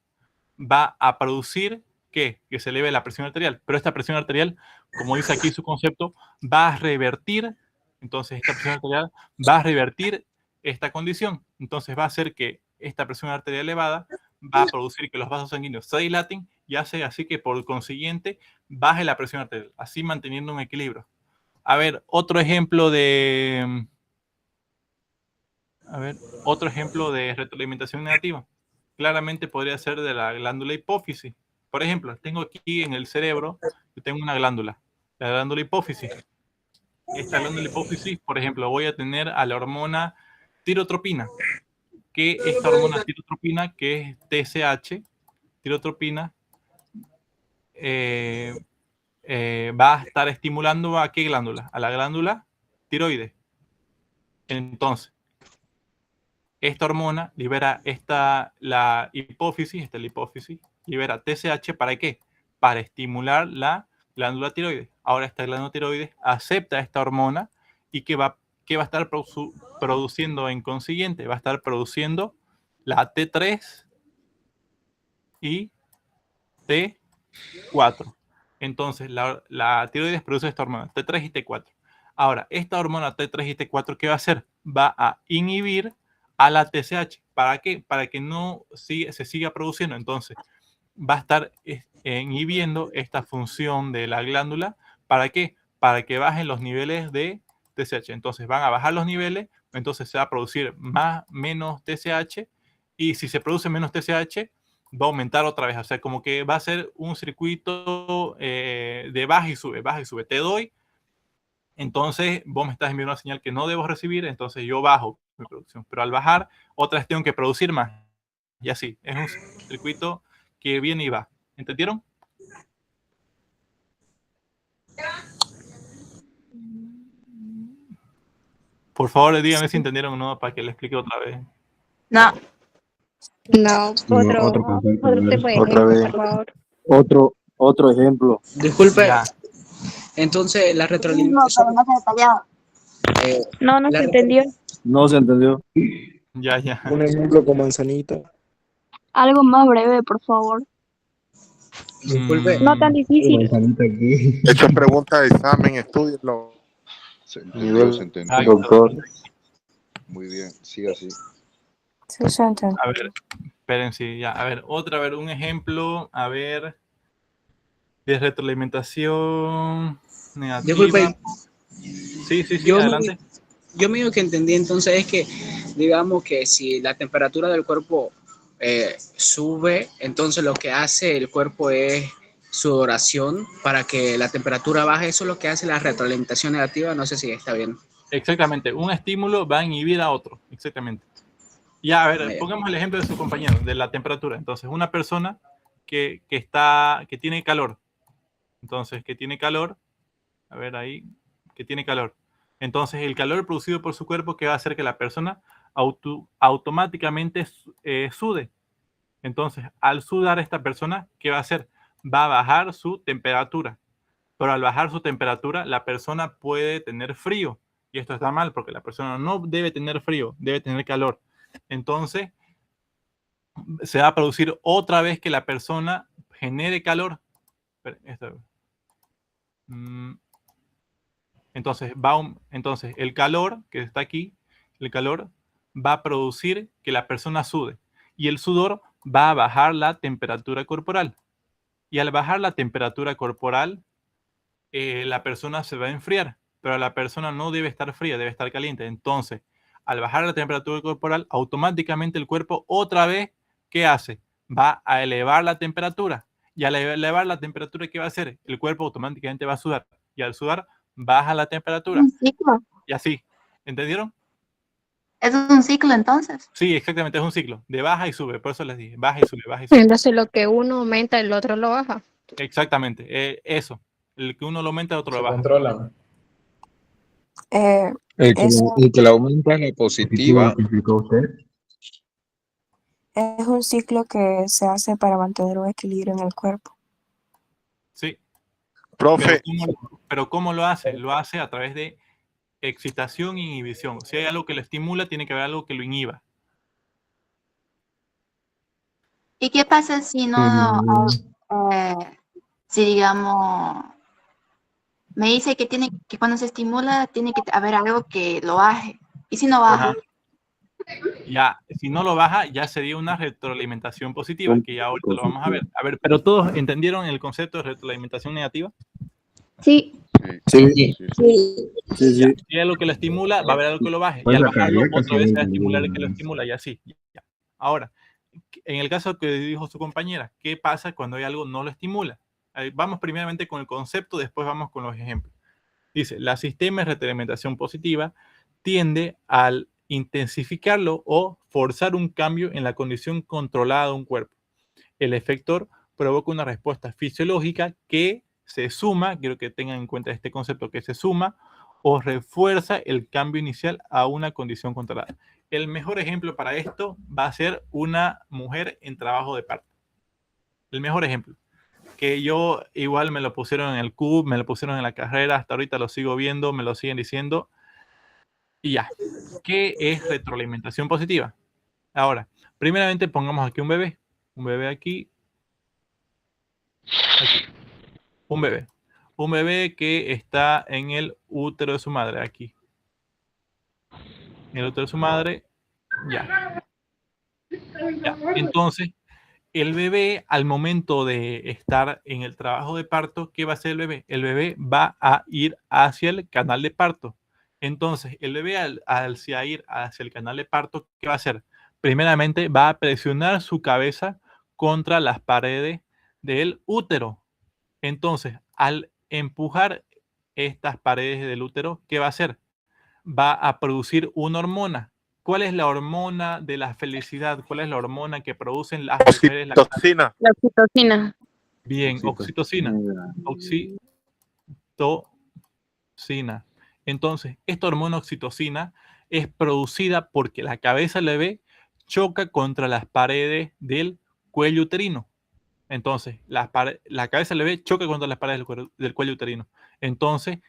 va a producir que se eleve la presión arterial. Pero esta presión arterial, como dice aquí su concepto, va a revertir, entonces esta presión arterial va a revertir esta condición. Entonces va a hacer que esta presión arterial elevada va a producir que los vasos sanguíneos se dilaten y hace así que por consiguiente baje la presión arterial, así manteniendo un equilibrio. A ver, otro ejemplo de retroalimentación negativa. Claramente podría ser de la glándula hipófisis. Por ejemplo, tengo aquí en el cerebro, yo tengo una glándula, la glándula hipófisis. Esta glándula hipófisis, por ejemplo, voy a tener a la hormona tirotropina, que esta hormona tirotropina, que es TSH, tirotropina, va a estar estimulando ¿a qué glándula? A la glándula tiroides. Entonces, esta hormona libera la hipófisis, libera TSH, ¿para qué? Para estimular la glándula tiroides. Ahora esta glándula tiroides acepta esta hormona y ¿qué va a estar produciendo en consiguiente? Va a estar produciendo la T3 y T4. Entonces, la tiroides produce esta hormona, T3 y T4. Ahora, esta hormona T3 y T4, ¿qué va a hacer? Va a inhibir a la TSH. ¿Para qué? Para que no se siga produciendo. Entonces, va a estar inhibiendo esta función de la glándula. ¿Para qué? Para que bajen los niveles de TSH. Entonces, van a bajar los niveles, entonces se va a producir menos TSH, y si se produce menos TSH, va a aumentar otra vez. O sea, como que va a ser un circuito de baja y sube, baja y sube. Te doy, entonces vos me estás enviando una señal que no debo recibir, entonces yo bajo mi producción. Pero al bajar, otra vez tengo que producir más. Y así, es un circuito que viene y va. ¿Entendieron? Por favor, díganme si entendieron o no para que le explique otra vez. No. No, Otro tipo de Otra ejemplo, vez. por favor. Otro ejemplo. Disculpe, Ya. entonces la retroalimentación. No se entendió. No se entendió. Ya. Un ejemplo con manzanita. Algo más breve, por favor. Disculpe, No tan difícil. Esta es pregunta de examen, estudienlo. Se entendió, se entendió. Ay, Doctor. Muy bien, sigue así. Sí, se entendió. A ver, espérense, ya. A ver, un ejemplo, a ver, de retroalimentación negativa. disculpe, Sí, yo adelante. yo medio que entendí entonces es que, digamos que si la temperatura del cuerpo sube, entonces lo que hace el cuerpo es sudoración para que la temperatura baje. Eso es lo que hace la retroalimentación negativa. No sé si está bien. Exactamente, un estímulo va a inhibir a otro, exactamente. Ya, a ver, Vaya. pongamos el ejemplo de su compañero, de la temperatura. Entonces, una persona que tiene calor. Entonces, que tiene calor, a ver ahí, que tiene calor. Entonces, el calor producido por su cuerpo que va a hacer que la persona automáticamente sude. Entonces, al sudar esta persona, ¿qué va a hacer? Va a bajar su temperatura. Pero al bajar su temperatura, la persona puede tener frío. Y esto está mal porque la persona no debe tener frío, debe tener calor. Entonces, se va a producir otra vez que la persona genere calor. Entonces, entonces, el calor que está aquí, el calor va a producir que la persona sude. Y el sudor va a bajar la temperatura corporal. Y al bajar la temperatura corporal, la persona se va a enfriar. Pero la persona no debe estar fría, debe estar caliente. Entonces, al bajar la temperatura corporal, automáticamente el cuerpo otra vez, ¿qué hace? Va a elevar la temperatura. Y al elevar la temperatura, ¿qué va a hacer? El cuerpo automáticamente va a sudar. Y al sudar, baja la temperatura. Un ciclo. Y así. ¿Entendieron? ¿Eso es un ciclo entonces? Sí, exactamente. Es un ciclo. De baja y sube. Por eso les dije. Baja y sube, baja y sube. Entonces lo que uno aumenta, el otro lo baja. Exactamente. Eso. El que uno lo aumenta, el otro lo baja. Controlan. El que la aumenta es la positiva. Es un ciclo que se hace para mantener un equilibrio en el cuerpo. Sí. Profe, Pero ¿cómo lo hace? Lo hace a través de excitación e inhibición. Si hay algo que lo estimula, tiene que haber algo que lo inhiba. ¿Y qué pasa si no, si digamos, me dice que cuando se estimula tiene que haber algo que lo baje? ¿Y si no baja? Ajá. Ya, si no lo baja, ya sería una retroalimentación positiva, que ya ahorita lo vamos a ver. A ver, pero ¿todos entendieron el concepto de retroalimentación negativa? Sí. Sí. Si hay algo que lo estimula, va a haber algo que lo baje. Y al bajarlo, otra vez se va a estimular el que lo estimula y así. Ya. Ahora, en el caso que dijo su compañera, ¿qué pasa cuando hay algo que no lo estimula? Vamos primeramente con el concepto, después vamos con los ejemplos. Dice, la sistema de retroalimentación positiva tiende al intensificarlo o forzar un cambio en la condición controlada de un cuerpo. El efector provoca una respuesta fisiológica que se suma, quiero que tengan en cuenta este concepto, que se suma o refuerza el cambio inicial a una condición controlada. El mejor ejemplo para esto va a ser una mujer en trabajo de parto. El mejor ejemplo. Que yo igual me lo pusieron en el CUB, me lo pusieron en la carrera, hasta ahorita lo sigo viendo, me lo siguen diciendo. Y ya. ¿Qué es retroalimentación positiva? Ahora, primeramente pongamos aquí un bebé. Un bebé aquí. Un bebé. Un bebé que está en el útero de su madre, aquí. En el útero de su madre, ya. Entonces, el bebé, al momento de estar en el trabajo de parto, ¿qué va a hacer el bebé? El bebé va a ir hacia el canal de parto. Entonces, el bebé al ir hacia el canal de parto, ¿qué va a hacer? Primeramente, va a presionar su cabeza contra las paredes del útero. Entonces, al empujar estas paredes del útero, ¿qué va a hacer? Va a producir una hormona. ¿Cuál es la hormona de la felicidad? ¿Cuál es la hormona que producen las mujeres? oxitocina. La oxitocina. Bien, oxitocina. Oxitocina. Entonces, esta hormona oxitocina es producida porque la cabeza del bebé choca contra las paredes del cuello uterino. Entonces, la cabeza del bebé choca contra las paredes del cuello uterino. Entonces,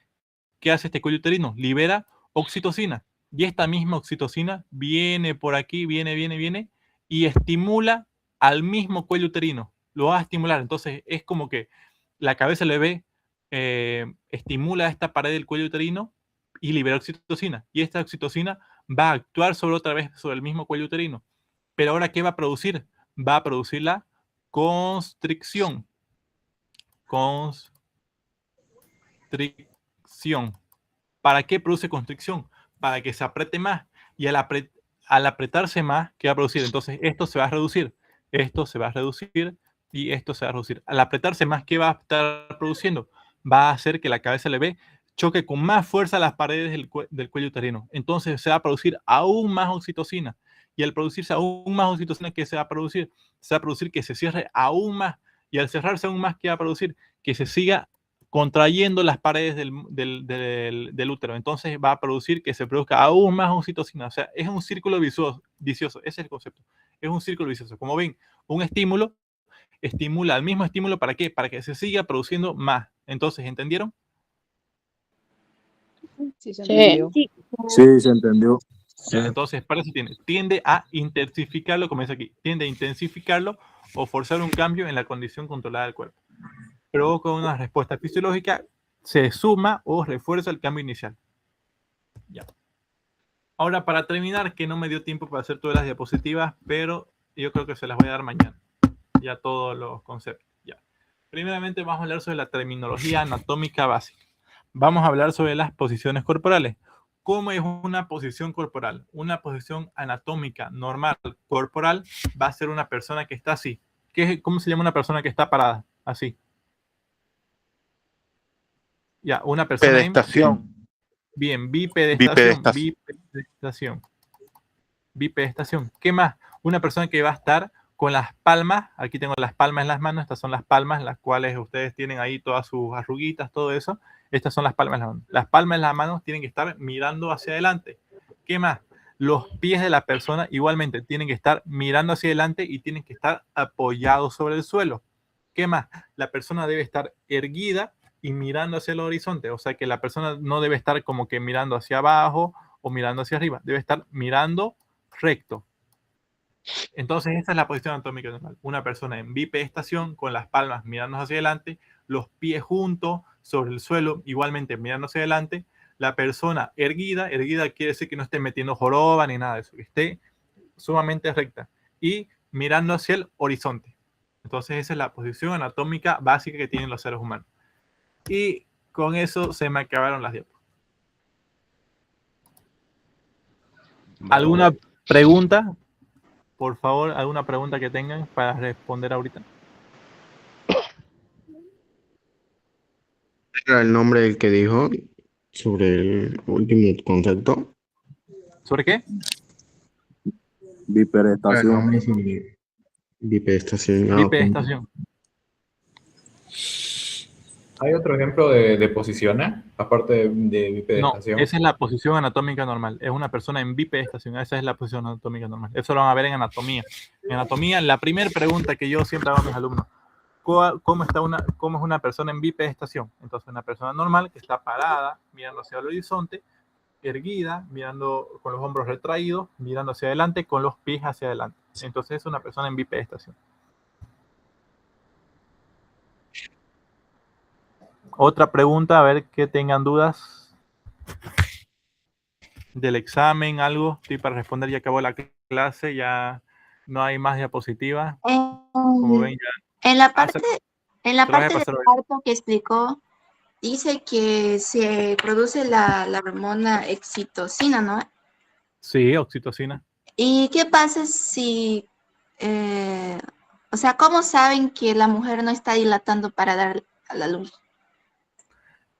¿qué hace este cuello uterino? Libera oxitocina. Y esta misma oxitocina viene por aquí, viene y estimula al mismo cuello uterino. Lo va a estimular. Entonces, es como que la cabeza del bebé estimula esta pared del cuello uterino y libera oxitocina. Y esta oxitocina va a actuar otra vez sobre el mismo cuello uterino. Pero ahora, ¿qué va a producir? Va a producir la constricción. Constricción. ¿Para qué produce constricción? Para que se apriete más. Y al apretarse más, ¿qué va a producir? Entonces, esto se va a reducir. esto se va a reducir y esto se va a reducir. Al apretarse más, ¿qué va a estar produciendo? Va a hacer que la cabeza del bebé choque con más fuerza las paredes del cuello uterino. Entonces se va a producir aún más oxitocina. Y al producirse aún más oxitocina, ¿qué se va a producir? Se va a producir que se cierre aún más. Y al cerrarse aún más, ¿qué va a producir? Que se siga contrayendo las paredes del útero. Entonces va a producir que se produzca aún más oxitocina. O sea, es un círculo vicioso. Ese es el concepto. Es un círculo vicioso. Como ven, un estímulo estimula al mismo estímulo. ¿Para qué? Para que se siga produciendo más. Entonces, ¿entendieron? Sí. Sí, se entendió. Entonces, para eso tiende a intensificarlo, como dice aquí, tiende a intensificarlo o forzar un cambio en la condición controlada del cuerpo. Provoca una respuesta fisiológica, se suma o refuerza el cambio inicial. Ya. Ahora, para terminar, que no me dio tiempo para hacer todas las diapositivas, pero yo creo que se las voy a dar mañana. Ya todos los conceptos. Ya. Primeramente, vamos a hablar sobre la terminología anatómica básica. Vamos a hablar sobre las posiciones corporales. ¿Cómo es una posición corporal? Una posición anatómica normal corporal va a ser una persona que está así. ¿Cómo se llama una persona que está parada? Así. Ya, una persona Pedestación. Bien, bipedestación. ¿Qué más? Una persona que va a estar con las palmas, aquí tengo las palmas en las manos, estas son las palmas en las cuales ustedes tienen ahí todas sus arruguitas, todo eso. Estas son las palmas en las manos. Las palmas en las manos tienen que estar mirando hacia adelante. ¿Qué más? Los pies de la persona igualmente tienen que estar mirando hacia adelante y tienen que estar apoyados sobre el suelo. ¿Qué más? La persona debe estar erguida y mirando hacia el horizonte. O sea que la persona no debe estar como que mirando hacia abajo o mirando hacia arriba. Debe estar mirando recto. Entonces, esta es la posición anatómica normal. Una persona en bipedestación con las palmas mirando hacia adelante, los pies juntos sobre el suelo, igualmente mirando hacia adelante. La persona erguida quiere decir que no esté metiendo joroba ni nada de eso, que esté sumamente recta y mirando hacia el horizonte. Entonces, esa es la posición anatómica básica que tienen los seres humanos. Y con eso se me acabaron las diapositivas. ¿Alguna pregunta? Por favor, alguna pregunta que tengan para responder ahorita. ¿Era el nombre del que dijo sobre el último concepto? ¿Sobre qué? Bipedestación. Bipedestación. Bipedestación. ¿Hay otro ejemplo de posiciones, aparte de No, bipedestación? esa es la posición anatómica normal. Es una persona en bipedestación. Esa es la posición anatómica normal. Eso lo van a ver en anatomía. En anatomía, la primera pregunta que yo siempre hago a mis alumnos, ¿cómo es una persona en bipedestación? Entonces, una persona normal que está parada, mirando hacia el horizonte, erguida, mirando con los hombros retraídos, mirando hacia adelante, con los pies hacia adelante. Entonces, es una persona en bipedestación. Otra pregunta, a ver que tengan dudas del examen, algo. Estoy para responder, ya acabó la clase, ya no hay más diapositivas. Como ven, ya. En la parte del parto que explicó, dice que se produce la hormona oxitocina, ¿no? Sí, oxitocina. ¿Y qué pasa si, o sea, cómo saben que la mujer no está dilatando para dar a la luz?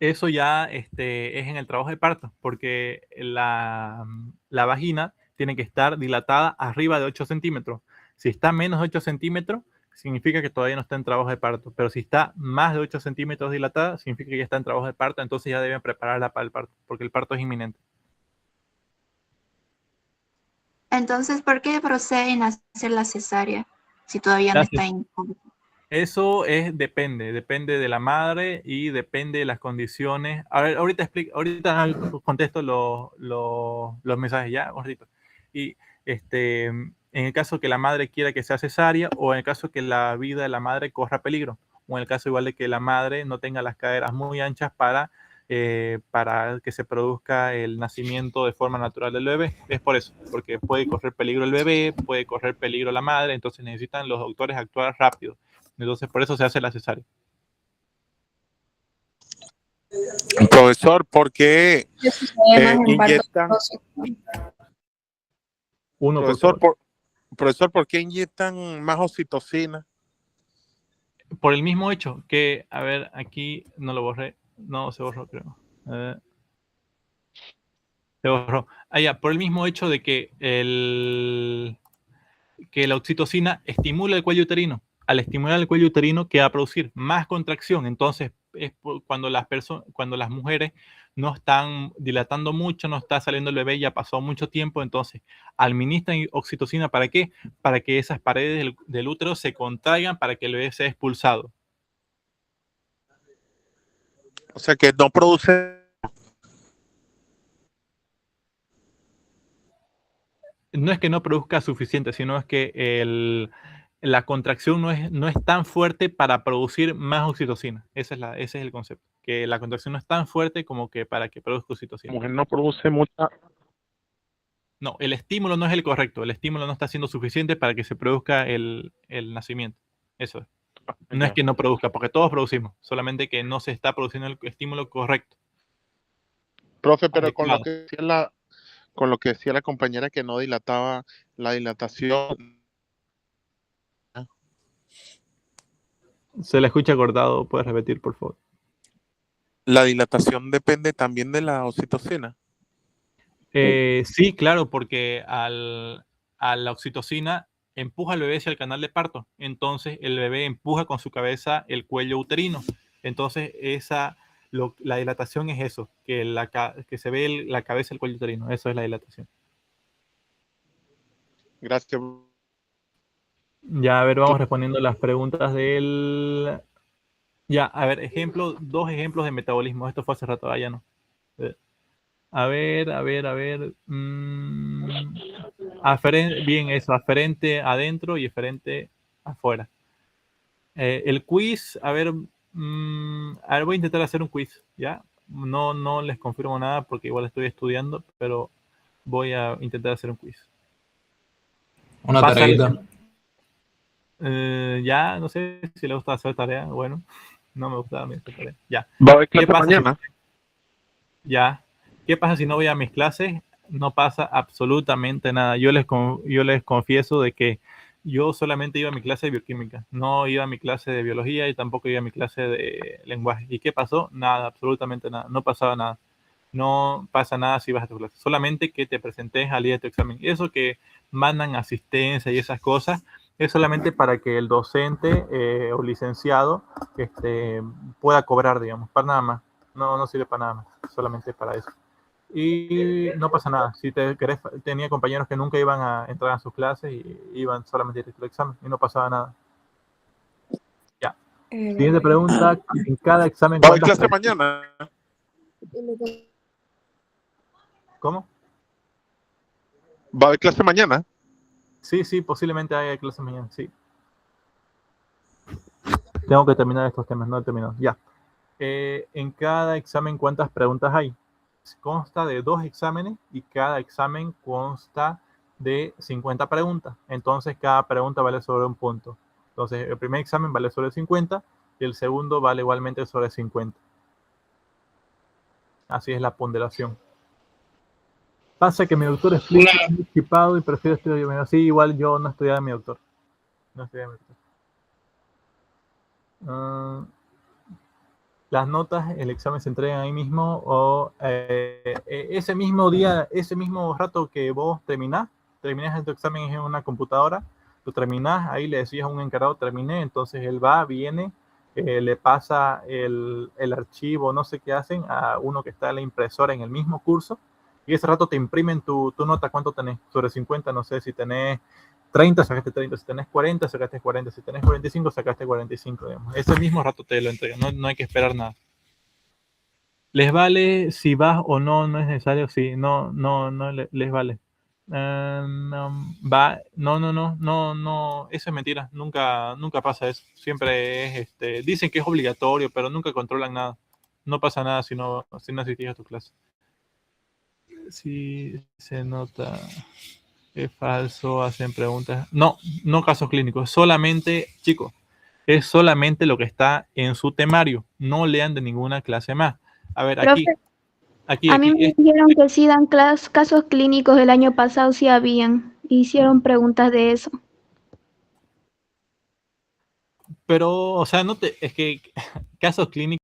Eso ya es en el trabajo de parto, porque la vagina tiene que estar dilatada arriba de 8 centímetros. Si está menos de 8 centímetros, significa que todavía no está en trabajo de parto. Pero si está más de 8 centímetros dilatada, significa que ya está en trabajo de parto. Entonces ya deben prepararla para el parto, porque el parto es inminente. Entonces, ¿por qué proceden a hacer la cesárea si todavía no está en... Eso depende de la madre y depende de las condiciones. A ver, ahorita contesto los mensajes ya, un ratito. Y en el caso que la madre quiera que sea cesárea o en el caso que la vida de la madre corra peligro o en el caso igual de que la madre no tenga las caderas muy anchas para que se produzca el nacimiento de forma natural del bebé. Es por eso, porque puede correr peligro el bebé, puede correr peligro la madre, entonces necesitan los doctores actuar rápido. Entonces, por eso se hace la cesárea. Profesor, ¿por qué inyectan? Uno, Profesor, Profesor, ¿por qué inyectan más oxitocina? Por el mismo hecho que, a ver, aquí no lo borré. No, se borró, creo. Se borró. Ah, ya, por el mismo hecho de que la oxitocina estimula el cuello uterino. Al estimular el cuello uterino, ¿qué va a producir? Más contracción. Entonces, es cuando las mujeres no están dilatando mucho, no está saliendo el bebé, ya pasó mucho tiempo, entonces administran oxitocina. ¿Para qué? Para que esas paredes del útero se contraigan para que el bebé sea expulsado. O sea, que no produce... No es que no produzca suficiente, sino es que la contracción no es tan fuerte para producir más oxitocina. Ese es el concepto. Que la contracción no es tan fuerte como que para que produzca oxitocina. La mujer no produce mucha... No, el estímulo no es el correcto. El estímulo no está siendo suficiente para que se produzca el nacimiento. Eso es. No es que no produzca, porque todos producimos. Solamente que no se está produciendo el estímulo correcto. Profe, pero con lo que decía la compañera que no dilataba, la dilatación... Se le escucha cortado. ¿Puedes repetir, por favor? La dilatación depende también de la oxitocina. Sí, claro, porque a la oxitocina empuja al bebé hacia el canal de parto. Entonces el bebé empuja con su cabeza el cuello uterino. Entonces la dilatación es eso, que se ve la cabeza del cuello uterino. Eso es la dilatación. Gracias. Ya, a ver, vamos respondiendo las preguntas del... Ya, a ver, dos ejemplos de metabolismo. Esto fue hace rato, ya no. A ver. Bien, eso, aferente adentro y eferente afuera. El quiz, a ver, voy a intentar hacer un quiz, ¿ya? No les confirmo nada porque igual estoy estudiando, pero voy a intentar hacer un quiz. Una tareita. Ya, no sé si le gusta hacer tarea, bueno, no me gusta hacer tarea, ya. ¿Va a haber clase mañana? Ya. ¿Qué pasa si no voy a mis clases? No pasa absolutamente nada. Yo les confieso de que yo solamente iba a mi clase de bioquímica, no iba a mi clase de biología y tampoco iba a mi clase de lenguaje. ¿Y qué pasó? Nada, absolutamente nada. No pasaba nada. No pasa nada si vas a tu clase. Solamente que te presentes al día de tu examen. Eso que mandan asistencia y esas cosas es solamente para que el docente o licenciado pueda cobrar, digamos, para nada más. No sirve para nada más, solamente para eso. Y no pasa nada. Si tenía compañeros que nunca iban a entrar a sus clases y iban solamente directo al examen y no pasaba nada. Ya. Siguiente pregunta. En cada examen... ¿Va a haber clase mañana? ¿Cómo? ¿Va a haber clase mañana? Sí, posiblemente haya clase mañana, sí. Tengo que terminar estos temas, no he terminado. Ya. En cada examen, ¿cuántas preguntas hay? Consta de 2 exámenes y cada examen consta de 50 preguntas. Entonces, cada pregunta vale sobre un punto. Entonces, el primer examen vale sobre 50 y el segundo vale igualmente sobre 50. Así es la ponderación. Pasa que mi doctor es muy equipado y prefiero estudiar yo. Sí, igual yo no estudiaba mi doctor. No estudiaba mi doctor. Las notas, el examen se entregan ahí mismo o ese mismo día, ese mismo rato que vos terminás tu examen en una computadora, lo terminás, ahí le decís a un encargado, terminé, entonces él va, viene, le pasa el archivo, no sé qué hacen, a uno que está en la impresora en el mismo curso, y ese rato te imprimen tu nota. ¿Cuánto tenés? Sobre 50, no sé, si tenés 30, sacaste 30, si tenés 40, sacaste 40, si tenés 45, sacaste 45, digamos. Ese mismo rato te lo entregan, no hay que esperar nada. ¿Les vale si vas o no? No es necesario, sí, no les vale. No, eso es mentira, nunca pasa eso. Siempre es, dicen que es obligatorio, pero nunca controlan nada. No pasa nada si no asistís a tu clase. Si se nota... Es falso, hacen preguntas. No casos clínicos, solamente, chicos, es solamente lo que está en su temario. No lean de ninguna clase más. A ver, aquí. A mí me dijeron que sí dan casos clínicos el año pasado, sí habían. hicieron preguntas de eso. Pero, o sea, no te, es que casos clínicos